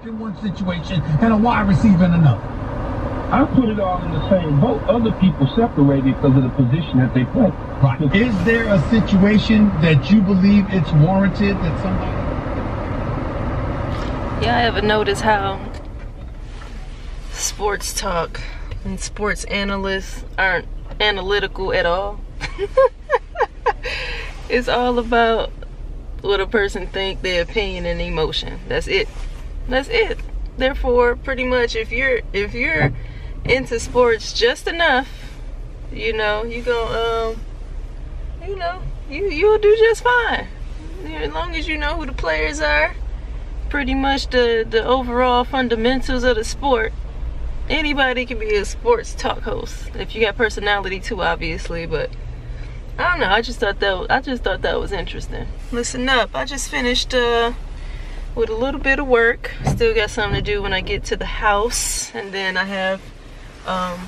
quarterback in one situation and a wide receiver in another. I put it all in the same boat. Other people separated because of the position that they play. Right. Is there a situation that you believe it's warranted that somebody... Y'all ever notice how sports talk and sports analysts aren't analytical at all? It's all about what a person think, their opinion and emotion. That's it. That's it. Therefore, pretty much if you're into sports just enough, you know, you go you'll do just fine. As long as you know who the players are, pretty much the overall fundamentals of the sport, anybody can be a sports talk host if you got personality too, obviously. But I don't know, I just thought that was interesting. Listen up, I just finished with a little bit of work. Still got something to do when I get to the house, and then I have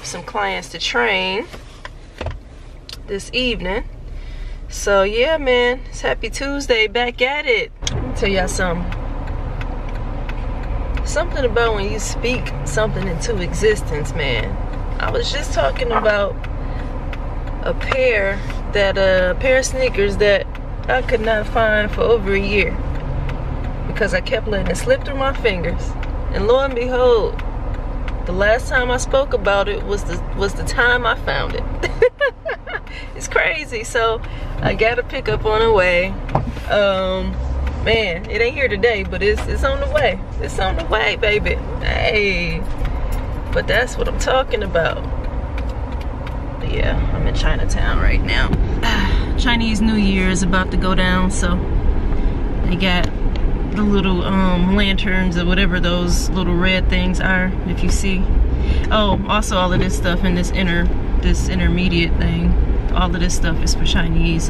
some clients to train this evening. So yeah, man, it's Happy Tuesday, back at it. Let me tell y'all something about when you speak something into existence, man. I was just talking about a pair of sneakers that I could not find for over a year because I kept letting it slip through my fingers, and lo and behold, the last time I spoke about it was the time I found it. It's crazy. So I got a pickup on the way. Man, it ain't here today, but it's on the way. It's on the way, baby. Hey, but that's what I'm talking about. Yeah, I'm in Chinatown right now. Chinese New Year is about to go down, so they got the little lanterns or whatever those little red things are, if you see. Oh, also all of this stuff in this intermediate thing, all of this stuff is for Chinese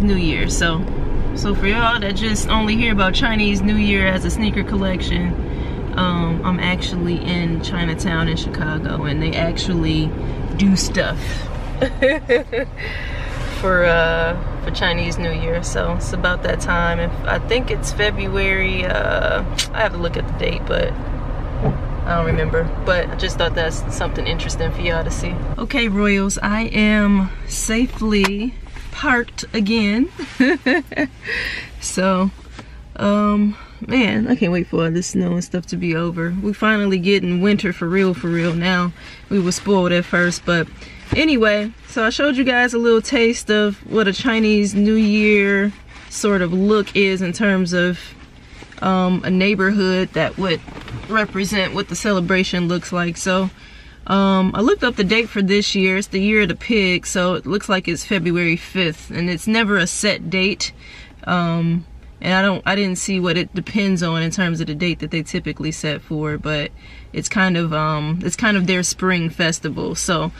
New Year. So for y'all that just only hear about Chinese New Year as a sneaker collection, I'm actually in Chinatown in Chicago, and they actually do stuff for Chinese New Year. So it's about that time. I think it's February. I have to look at the date, but I don't remember. But I just thought that's something interesting for y'all to see. Okay, Royals, I am safely parked again. So man, I can't wait for all this snow and stuff to be over. We finally getting winter for real now. We were spoiled at first, but anyway, so I showed you guys a little taste of what a Chinese New Year sort of look is in terms of a neighborhood that would represent what the celebration looks like. So I looked up the date for this year. It's the year of the pig, so it looks like it's February 5th, and it's never a set date. And I didn't see what it depends on in terms of the date that they typically set for, but it's kind of their spring festival. So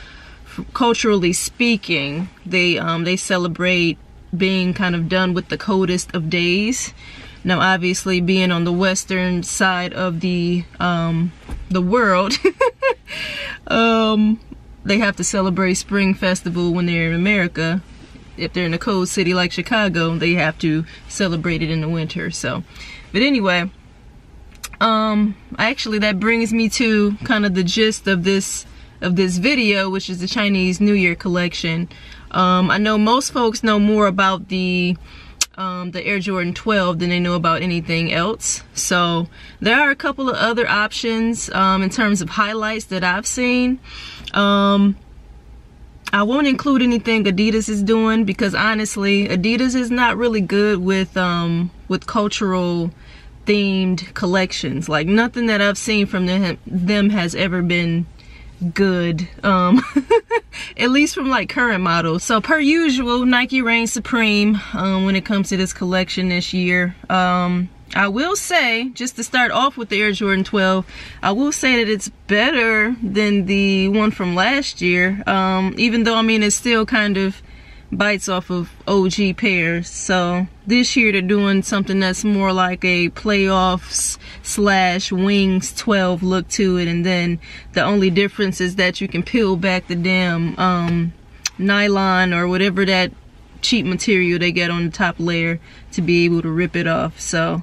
culturally speaking, they celebrate being kind of done with the coldest of days. Now, obviously, being on the western side of the world, they have to celebrate spring festival when they're in America. If they're in a cold city like Chicago, they have to celebrate it in the winter. So, but anyway, actually that brings me to kind of the gist of this video, which is the Chinese New Year collection. I know most folks know more about the Air Jordan 12 than they know about anything else. So there are a couple of other options in terms of highlights that I've seen. I won't include anything Adidas is doing because honestly, Adidas is not really good with cultural themed collections. Like nothing that I've seen from them has ever been good, at least from like current models. So per usual, Nike reigns supreme when it comes to this collection this year. I will say, just to start off with the Air Jordan 12, I will say that it's better than the one from last year, even though, I mean, it still kind of bites off of OG pairs. So this year they're doing something that's more like a playoffs / wings 12 look to it, and then the only difference is that you can peel back the damn nylon or whatever that cheap material they get on the top layer to be able to rip it off. So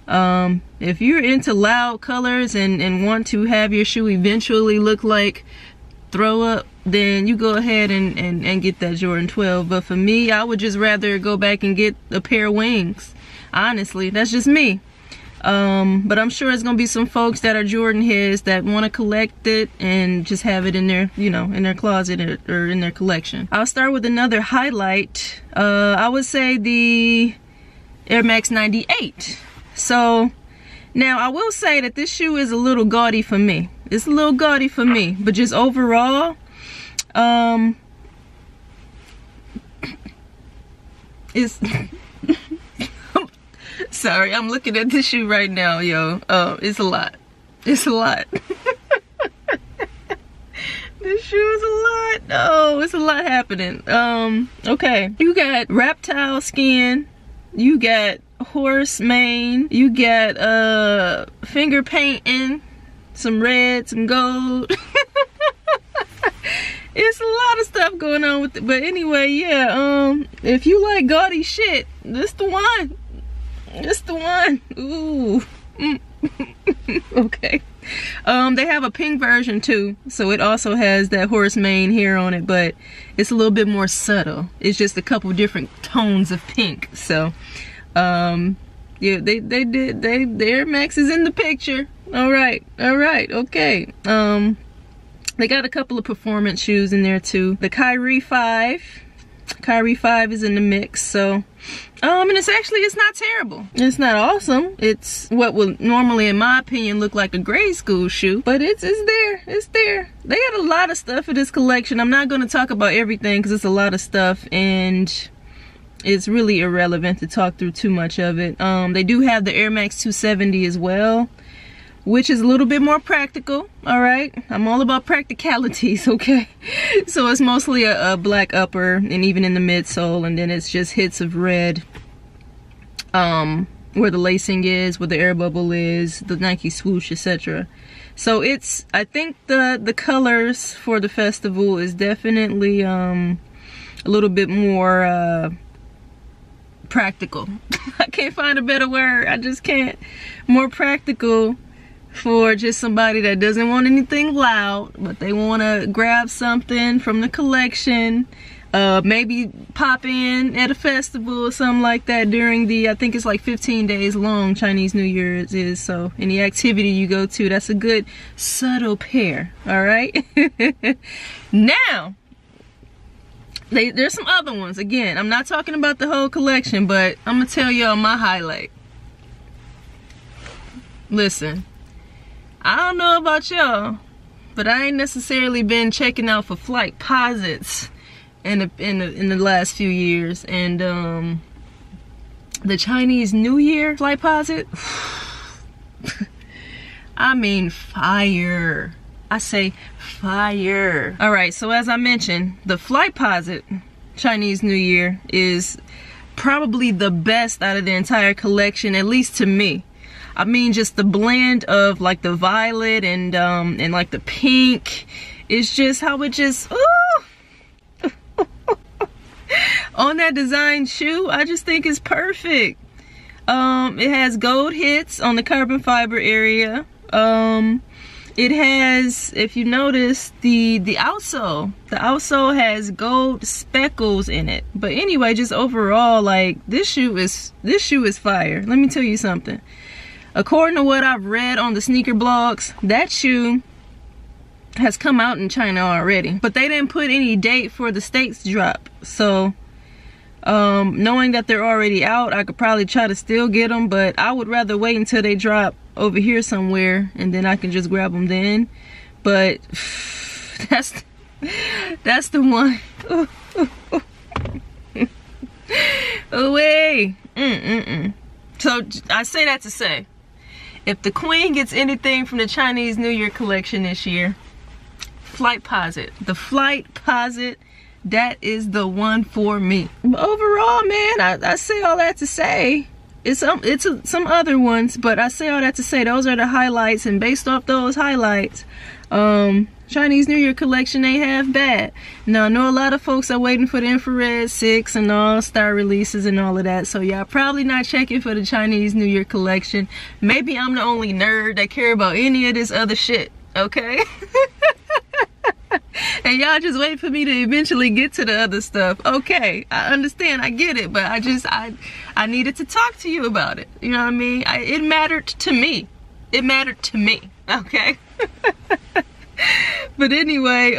If you're into loud colors and want to have your shoe eventually look like throw up, then you go ahead and get that Jordan 12. But for me, I would just rather go back and get a pair of wings. Honestly, that's just me. But I'm sure it's gonna be some folks that are Jordan heads that want to collect it and just have it in their, you know, in their closet or in their collection. I'll start with another highlight. I would say the Air Max 98. So now I will say that this shoe is a little gaudy for me. It's a little gaudy for me, but just overall, it's sorry, I'm looking at this shoe right now, yo. It's a lot. It's a lot. This shoe is a lot. Oh, it's a lot happening. Okay. You got reptile skin. You got horse mane. You got finger painting. Some red, some gold. It's a lot of stuff going on with it. But anyway, yeah, if you like gaudy shit, this the one. It's the one. Ooh. Okay. They have a pink version too, so it also has that horse mane hair on it, but it's a little bit more subtle. It's just a couple different tones of pink. So yeah, the Air Max is in the picture. All right, okay. They got a couple of performance shoes in there too. The Kyrie 5 is in the mix. So and it's not terrible. It's not awesome. It's what would normally, in my opinion, look like a grade school shoe, but it's there. They got a lot of stuff in this collection. I'm not going to talk about everything because it's a lot of stuff and it's really irrelevant to talk through too much of it. They do have the Air Max 270 as well, which is a little bit more practical. All right, I'm all about practicalities, okay? So it's mostly a black upper and even in the midsole, and then it's just hits of red where the lacing is, where the air bubble is, the Nike swoosh, etc. So it's, I think the colors for the festival is definitely a little bit more practical. I can't find a better word. I just can't. More practical for just somebody that doesn't want anything loud, but they want to grab something from the collection, maybe pop in at a festival or something like that during the, I think it's like 15 days long, Chinese New Year is. So any activity you go to, that's a good subtle pair. All right. Now there's some other ones. Again, I'm not talking about the whole collection, but I'm gonna tell y'all my highlight. Listen, I don't know about y'all, but I ain't necessarily been checking out for flight posits in the last few years, and the Chinese New Year flight posit, I mean fire. I say fire. All right, so as I mentioned, the flight posit Chinese New Year is probably the best out of the entire collection, at least to me. I mean, just the blend of like the violet and like the pink. It's just how it just, ooh. On that design shoe, I just think it's perfect. It has gold hits on the carbon fiber area. It has, if you notice, the outsole. The outsole has gold speckles in it. But anyway, just overall, like this shoe is fire. Let me tell you something. According to what I've read on the sneaker blogs, that shoe has come out in China already, but they didn't put any date for the States drop. So knowing that they're already out, I could probably try to still get them, but I would rather wait until they drop over here somewhere and then I can just grab them then. But that's the one. Away. So I say that to say, if the queen gets anything from the Chinese New Year collection this year, flight posit. The flight posit, that is the one for me. But overall, man, I say all that to say, it's some other ones, but I say all that to say those are the highlights, and based off those highlights, Chinese New Year collection ain't half bad. Now I know a lot of folks are waiting for the infrared 6 and all-star releases and all of that, so y'all probably not checking for the Chinese New Year collection. Maybe I'm the only nerd that care about any of this other shit, okay? And y'all just wait for me to eventually get to the other stuff. Okay, I understand, I get it, but I needed to talk to you about it. You know what I mean? It mattered to me. It mattered to me, okay? But anyway,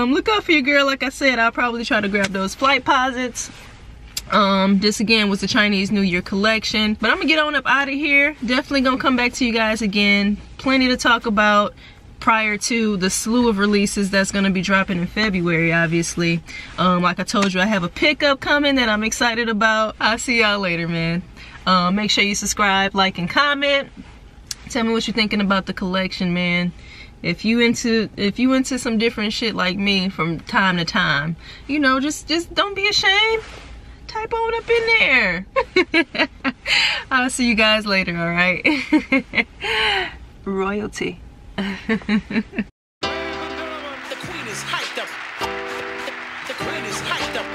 look out for your girl. Like I said, I'll probably try to grab those flight posits. This again was the Chinese New Year collection. But I'm gonna get on up out of here. Definitely gonna come back to you guys again. Plenty to talk about prior to the slew of releases that's gonna be dropping in February, obviously. Like I told you, I have a pickup coming that I'm excited about. I'll see y'all later, man. Make sure you subscribe, like, and comment. Tell me what you're thinking about the collection, man. If you into some different shit like me from time to time, you know, just don't be ashamed. Type on up in there. I'll see you guys later, all right? Royalty. The queen is hyped up. The queen is hyped up.